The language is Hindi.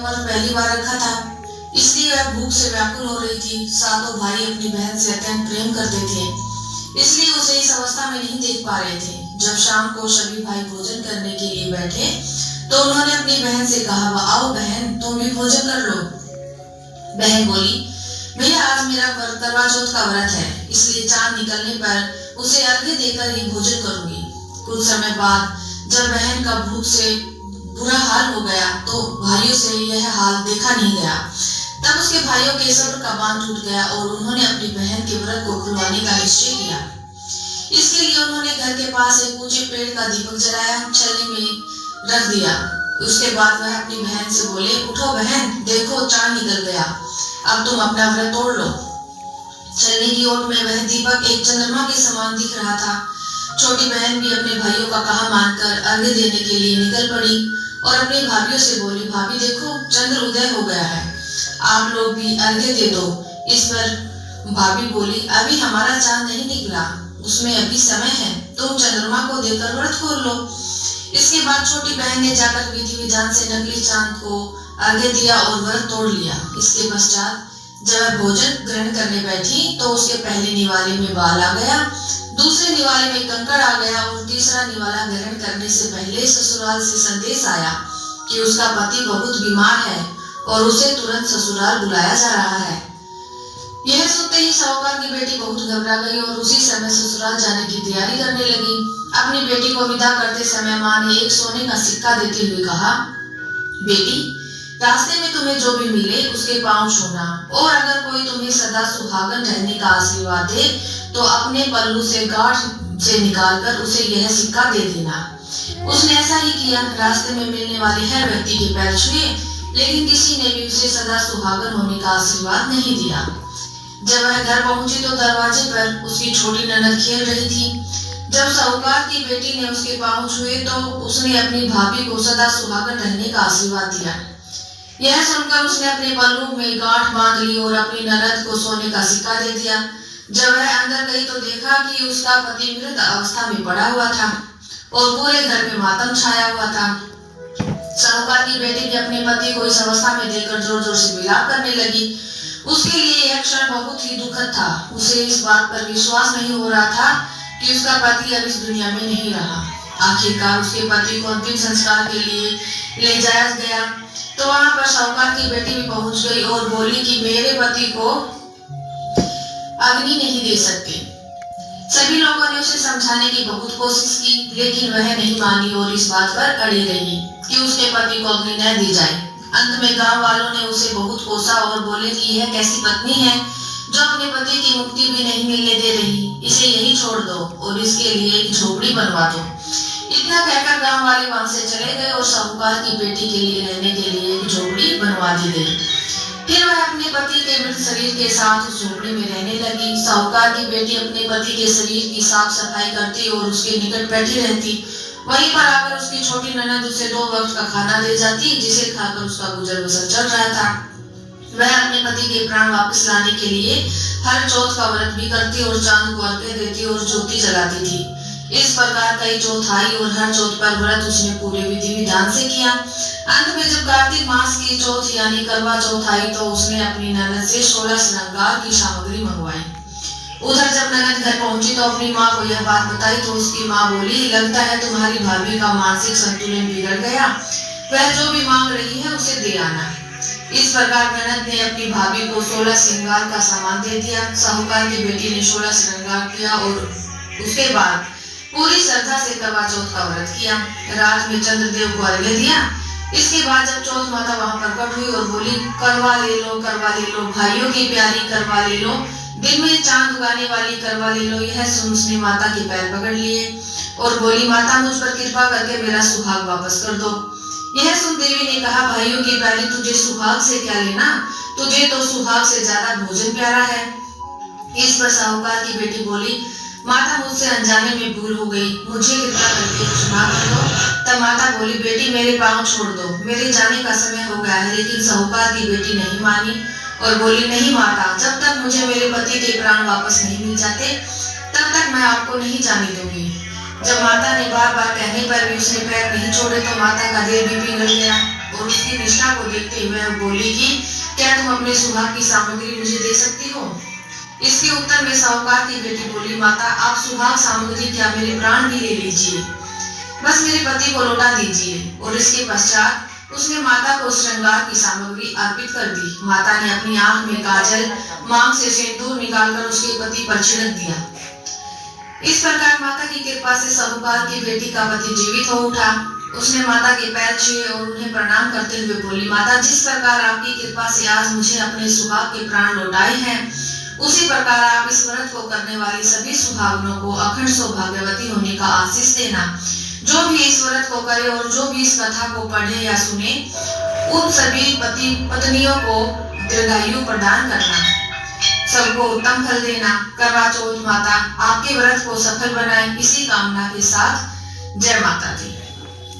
पर पहली बार रखा था, इसलिए वह भूख से व्याकुल हो रही थी। सातों भाई अपनी बहन से अत्यंत प्रेम करते थे, इसलिए उसे इस अवस्था में नहीं देख पा रहे थे। जब शाम को सभी भाई भोजन करने के लिए बैठे तो उन्होंने अपनी बहन से कहा, आओ बहन, तुम भी भोजन कर लो। बहन बोली, भैया आज मेरा करवा चौथ का व्रत है, इसलिए चांद निकलने पर उसे अर्घ्य देकर ही भोजन करूंगी। कुछ समय बाद जब बहन का भूख से बुरा हाल हो गया तो भाइयों से यह हाल देखा नहीं गया। तब उसके भाइयों के सब्र का बांध टूट गया और उन्होंने अपनी बहन के व्रत को खुलवाने का निश्चय किया। इसके लिए उन्होंने घर के पास एक ऊंचे पेड़ का दीपक जलाया, छलनी में रख दिया। उसके बाद वह अपनी बहन से बोले, उठो बहन, देखो चांद निकल गया, अब तुम अपना व्रत तोड़ लो। छलनी की ओट में वह दीपक एक चंद्रमा के समान दिख रहा था। छोटी बहन भी अपने भाइयों का कहा मानकर अर्घ्य देने के लिए निकल पड़ी और अपनी भाभियों से बोली, भाभी देखो चंद्र उदय हो गया है, आप लोग भी अर्घ्य दे दो। इस पर भाभी बोली, अभी हमारा चांद नहीं निकला, उसमें अभी समय है, तुम चंद्रमा को देकर व्रत खोल लो। इसके बाद छोटी बहन ने जाकर विधि विधान से नकली चांद को अर्घ्य दिया और व्रत तोड़ लिया। इसके पश्चात जब वह भोजन ग्रहण करने बैठी तो उसके पहले निवाले में बाल आ गया, दूसरे निवाले में कंकड़ आ गया और तीसरा निवाला ग्रहण करने से पहले ससुराल से संदेश आया कि उसका पति बहुत बीमार है और उसे तुरंत ससुराल बुलाया जा रहा है। यह सुनते ही साहूकार की बेटी बहुत घबरा गई और उसी समय ससुराल जाने की तैयारी करने लगी। अपनी बेटी को विदा करते समय माँ ने एक सोने का सिक्का देते हुए कहा, बेटी रास्ते में तुम्हें जो भी मिले उसके पांव छूना और अगर कोई तुम्हें सदा सुहागन रहने का आशीर्वाद दे तो अपने पल्लू से गांठ से निकालकर उसे यह सिक्का दे देना। उसने ऐसा ही किया। रास्ते में मिलने वाले हर व्यक्ति के पैर छुए, लेकिन किसी ने भी उसे सदा सुहागन होने का आशीर्वाद नहीं दिया। जब वह घर पहुंची तो दरवाजे पर उसकी छोटी ननद खेल रही थी। जब साहूकार की बेटी ने उसके पांव छुए तो उसने अपनी भाभी को सदा सुहागन रहने का आशीर्वाद दिया। यह सुनकर उसने अपने पल्लू में गांठ बांध ली और अपनी ननद को सोने का सिक्का दे दिया। जब वह अंदर गई तो देखा कि उसका पति मृत अवस्था में पड़ा हुआ था और पूरे घर में मातम छाया हुआ था। साहूकार की बेटी भी अपने पति को इस अवस्था में देखकर जोर जोर से विलाप करने लगी। उसके लिए यह क्षण बहुत ही दुखद था। उसे इस बात पर विश्वास नहीं हो रहा था कि उसका पति अब इस दुनिया में नहीं रहा। आखिरकार उसके पति को अंतिम संस्कार के लिए ले जाया गया तो वहां पर साहूकार की बेटी भी पहुंच गई और बोली कि मेरे पति को अग्नि नहीं दे सकते। सभी लोगों ने उसे समझाने की बहुत कोशिश की, लेकिन वह नहीं मानी और इस बात पर अड़ी रही कि उसके पति को अग्नि न दी जाए। अंत में गांव वालों ने उसे बहुत कोसा और बोले कि यह कैसी पत्नी है जो अपने पति की मुक्ति भी नहीं मिलने दे रही, इसे यही छोड़ दो और इसके लिए एक झोपड़ी बनवा दो। इतना कहकर गांव वाले वहां से चले गए और साहूकार की बेटी के लिए रहने के लिए एक झोपड़ी बनवा दी गई। फिर वह अपने पति के मृत शरीर के साथ उस झोपड़ी में रहने लगी। साहूकार की बेटी अपने पति के शरीर की साफ सफाई करती और उसके निकट बैठी रहती। वहीं पर आकर उसकी छोटी ननद उसे 2 वक्त का खाना दे जाती, जिसे खाकर उसका गुजर बसर चल रहा था। वह अपने पति के प्राण वापस लाने के लिए हर चौथ का व्रत भी करती और चांद को अर्घ्य देती और ज्योति जलाती थी। इस प्रकार कई चौथ आई और हर चौथ पर व्रत उसने पूरे विधि विधान से किया। अंत में जब कार्तिक मास की चौथ यानी करवा चौथ आई तो उसने अपनी ननद से 16 श्रृंगार की सामग्री मंगवाई। उधर जब ननद घर पहुंची तो अपनी माँ को यह बात बताई तो उसकी माँ बोली, लगता है तुम्हारी भाभी का मानसिक संतुलन बिगड़ गया, वह जो भी मांग रही है उसे दे आना। इस प्रकार ननद ने अपनी भाभी को 16 श्रृंगार का सामान दे दिया। साहूकार की बेटी ने 16 श्रृंगार किया और उसके बाद पूरी श्रद्धा से करवा चौथ का व्रत किया। रात में चंद्रदेव को अर्घ्य दिया। इसके बाद जब चौथ माता वहां प्रकट हुई और बोली, करवा ले लो भाइयों की प्यारी करवा ले लो, दिन में चांद उगाने वाली करवा ले लो। यह सुन उसने माता के पैर पकड़ लिए और बोली, माता मुझ पर कृपा करके मेरा सुहाग वापस कर दो। यह सुन देवी ने कहा, भाइयों की प्यारी तुझे सुहाग से क्या लेना, तुझे तो सुहाग से ज्यादा भोजन प्यारा है। इस पर साहूकार की बेटी बोली, माता मुझसे अनजाने में भूल हो गई, मुझे कृपा करके क्षमा कर दो। तब माता बोली, बेटी मेरे पांव छोड़ दो, मेरे जाने का समय हो गया है। लेकिन साहूकार की बेटी नहीं मानी और बोली, नहीं माता, जब तक मुझे मेरे पति के प्राण वापस नहीं मिल जाते तब तक मैं आपको नहीं जाने दूंगी। जब माता ने बार बार कहने पर भी उसने पैर नहीं छोड़े तो माता का दिल भी पिघल गया। और उसकी निष्ठा को देखते हुए वह बोली कि क्या तुम अपने सुहाग की सामग्री मुझे दे सकती हो? इसके उत्तर में साहूकार की बेटी बोली, माता आप सुहाग सामग्री क्या मेरे प्राण भी ले लीजिए, बस मेरे पति को लौटा दीजिए। और इसके पश्चात उसने माता को श्रृंगार की सामग्री अर्पित कर दी। माता ने अपनी आंख में काजल, मांग से सिंदूर निकालकर उसके पति पर छिड़क दिया। इस प्रकार माता की कृपा से साहूकार की बेटी का पति जीवित हो उठा। उसने माता के पैर छुए और उन्हें प्रणाम करते हुए बोली, माता जिस प्रकार आपकी कृपा से आज मुझे अपने सुहाग के प्राण लौटाए हैं, उसी प्रकार आप इस व्रत को करने वाली सभी सुहागनों को अखंड सौभाग्यवती होने का आशीष देना। जो भी इस व्रत को करे और जो भी इस कथा को पढ़े या सुने, उन सभी पति पत्नियों को दीर्घायु प्रदान करना, सबको उत्तम फल देना। करवा चौथ माता आपके व्रत को सफल बनाए, इसी कामना के साथ जय माता दी।